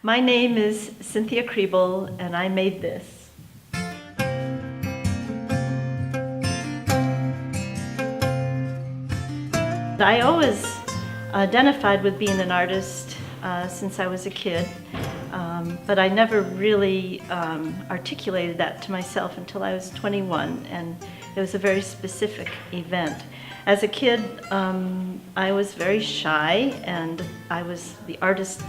My name is Cynthia Kriebel, and I made this. I always identified with being an artist since I was a kid, but I never really articulated that to myself until I was 21, and it was a very specific event. As a kid, I was very shy, and I was the artist,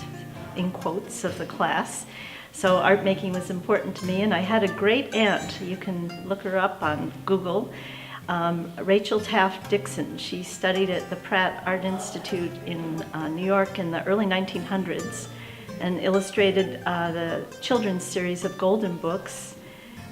in quotes, of the class. So art making was important to me, and I had a great aunt. You can look her up on Google. Rachel Taft Dixon. She studied at the Pratt Art Institute in New York in the early 1900s and illustrated the children's series of Golden Books,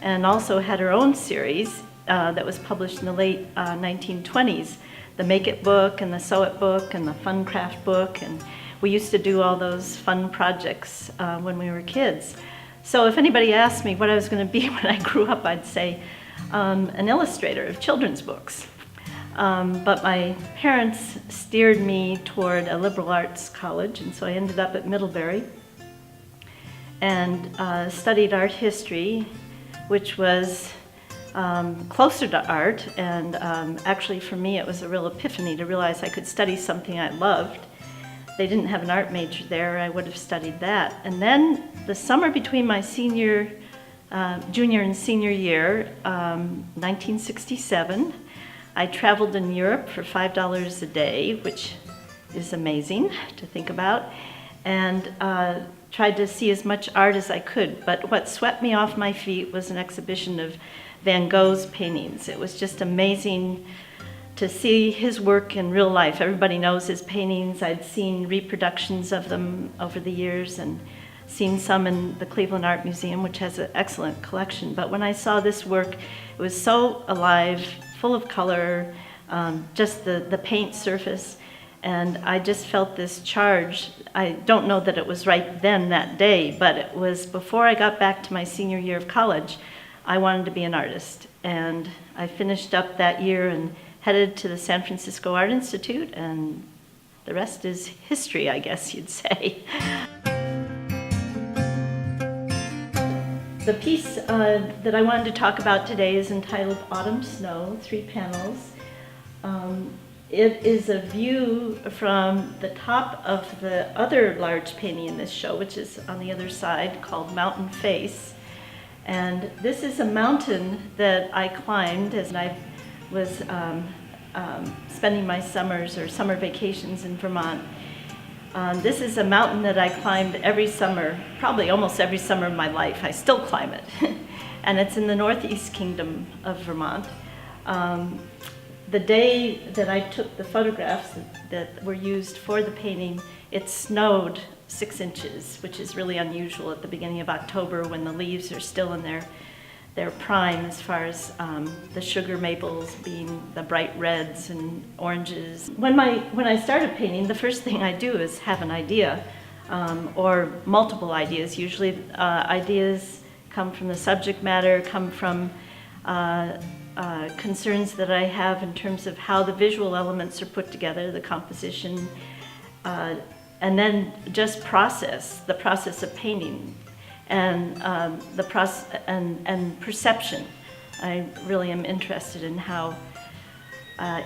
and also had her own series that was published in the late 1920s, the Make It book and the Sew It book and the Fun Craft book, and we used to do all those fun projects when we were kids. So if anybody asked me what I was going to be when I grew up, I'd say an illustrator of children's books. But my parents steered me toward a liberal arts college, and so I ended up at Middlebury and studied art history, which was closer to art, and actually for me it was a real epiphany to realize I could study something I loved. They didn't have an art major there, I would have studied that. And then the summer between my junior and senior year, 1967, I traveled in Europe for $5 a day, which is amazing to think about, and tried to see as much art as I could. But what swept me off my feet was an exhibition of Van Gogh's paintings. It was just amazing to see his work in real life. Everybody knows his paintings. I'd seen reproductions of them over the years and seen some in the Cleveland Art Museum, which has an excellent collection. But when I saw this work, it was so alive, full of color, just the paint surface, and I just felt this charge. I don't know that it was right then that day, but it was before I got back to my senior year of college. I wanted to be an artist, and I finished up that year and headed to the San Francisco Art Institute, and the rest is history, I guess you'd say. The piece that I wanted to talk about today is entitled Autumn Snow, 3 panels. It is a view from the top of the other large painting in this show, which is on the other side, called Mountain Face. And this is a mountain that I climbed as I was spending my summers or summer vacations in Vermont. This is a mountain that I climbed every summer, probably almost every summer of my life. I still climb it. And it's in the Northeast Kingdom of Vermont. The day that I took the photographs that were used for the painting, it snowed 6 inches, which is really unusual at the beginning of October when the leaves are still in their prime, as far as the sugar maples being the bright reds and oranges. When I started painting, the first thing I do is have an idea, or multiple ideas. Usually ideas come from the subject matter, come from concerns that I have in terms of how the visual elements are put together, the composition, and then just the process of painting. And the process and perception. I really am interested in how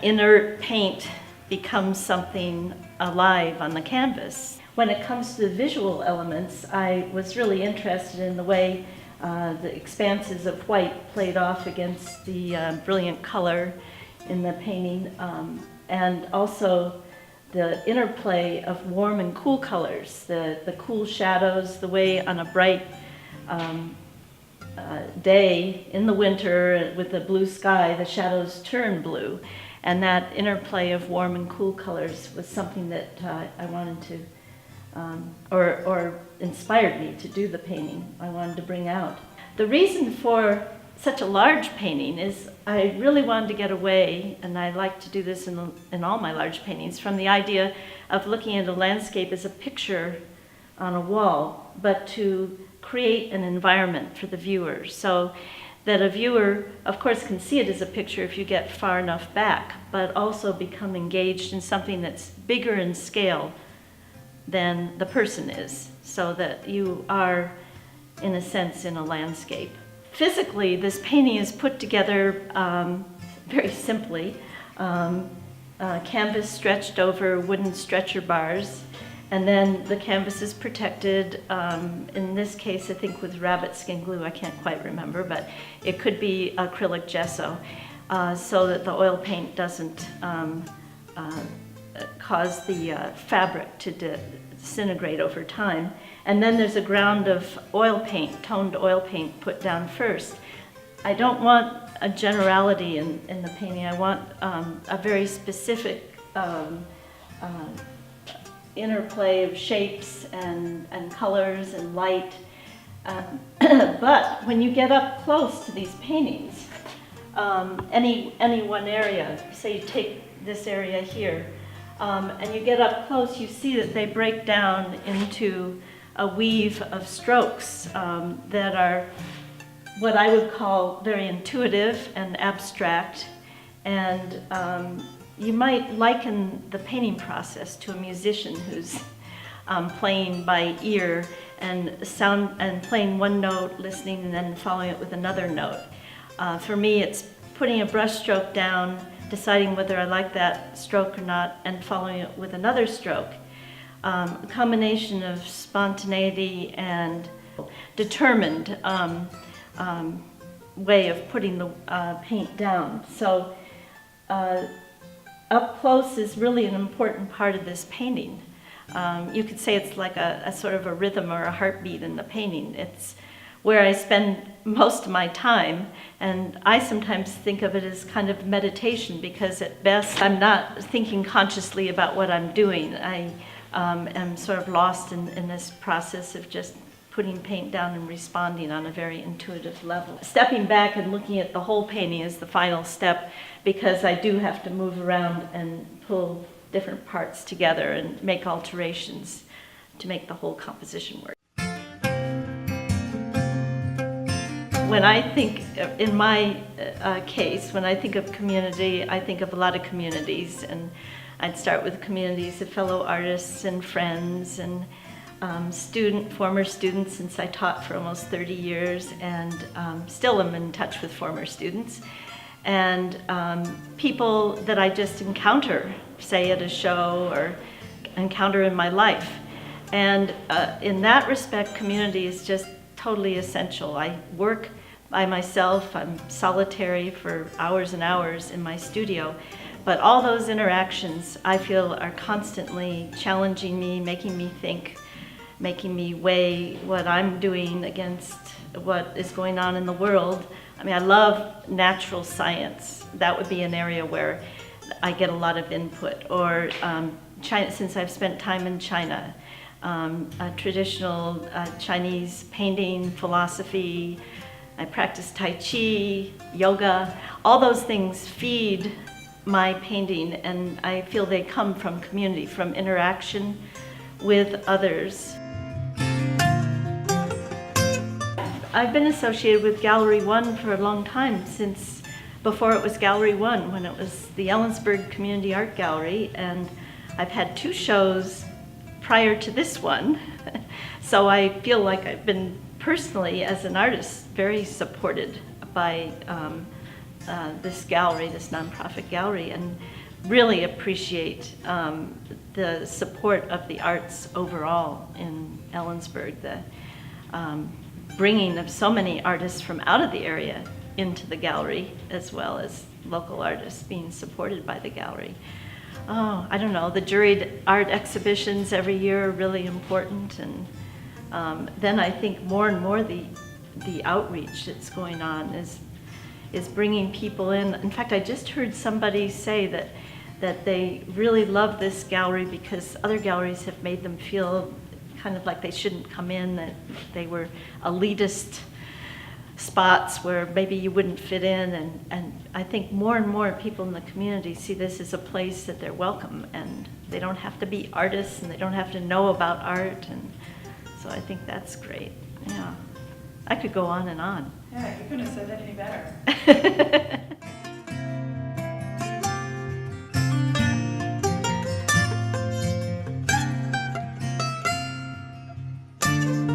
inert paint becomes something alive on the canvas. When it comes to the visual elements, I was really interested in the way the expanses of white played off against the brilliant color in the painting, and also the interplay of warm and cool colors, the cool shadows, the way on a bright day in the winter with the blue sky, the shadows turn blue. And that interplay of warm and cool colors was something that I wanted to, or inspired me to do the painting. I wanted to bring out. The reason for such a large painting is I really wanted to get away, and I like to do this in all my large paintings, from the idea of looking at a landscape as a picture on a wall, but to create an environment for the viewer, so that a viewer, of course, can see it as a picture if you get far enough back, but also become engaged in something that's bigger in scale than the person is, so that you are, in a sense, in a landscape. Physically, this painting is put together very simply. Canvas stretched over wooden stretcher bars, and then the canvas is protected, in this case I think with rabbit skin glue, I can't quite remember, but it could be acrylic gesso, so that the oil paint doesn't cause the fabric to disintegrate over time. And then there's a ground of oil paint, toned oil paint put down first. I don't want a generality in the painting. I want a very specific interplay of shapes and colors and light. But when you get up close to these paintings, any one area, say you take this area here, and you get up close, you see that they break down into a weave of strokes that are what I would call very intuitive and abstract. And you might liken the painting process to a musician who's playing by ear and playing one note, listening, and then following it with another note. For me, it's putting a brush stroke down, deciding whether I like that stroke or not, and following it with another stroke. A combination of spontaneity and determined way of putting the paint down. So up close is really an important part of this painting. You could say it's like a sort of a rhythm or a heartbeat in the painting. It's where I spend most of my time, and I sometimes think of it as kind of meditation, because at best I'm not thinking consciously about what I'm doing. I am sort of lost in this process of just putting paint down and responding on a very intuitive level. Stepping back and looking at the whole painting is the final step, because I do have to move around and pull different parts together and make alterations to make the whole composition work. When I think, in my case, when I think of community, I think of a lot of communities, and I'd start with communities of fellow artists and friends and former students, since I taught for almost 30 years, and still am in touch with former students, and people that I just encounter, say at a show or encounter in my life. And in that respect, community is just totally essential. I work by myself, I'm solitary for hours and hours in my studio, but all those interactions I feel are constantly challenging me, making me think, making me weigh what I'm doing against what is going on in the world. I mean, I love natural science. That would be an area where I get a lot of input. Or China, since I've spent time in China, traditional Chinese painting, philosophy, I practice Tai Chi, yoga. All those things feed my painting, and I feel they come from community, from interaction with others. I've been associated with Gallery 1 for a long time, since before it was Gallery 1, when it was the Ellensburg Community Art Gallery, and I've had 2 shows prior to this one. So I feel like I've been personally, as an artist, very supported by this gallery, this nonprofit gallery, and really appreciate the support of the arts overall in Ellensburg, the bringing of so many artists from out of the area into the gallery, as well as local artists being supported by the gallery. Oh, I don't know, the juried art exhibitions every year are really important, and then I think more and more the outreach that's going on is bringing people in. In fact, I just heard somebody say that they really love this gallery because other galleries have made them feel kind of like they shouldn't come in, that they were elitist spots where maybe you wouldn't fit in, and I think more and more people in the community see this as a place that they're welcome, and they don't have to be artists and they don't have to know about art, and so I think that's great. Yeah, I could go on and on. Yeah, you couldn't have said it any better. you.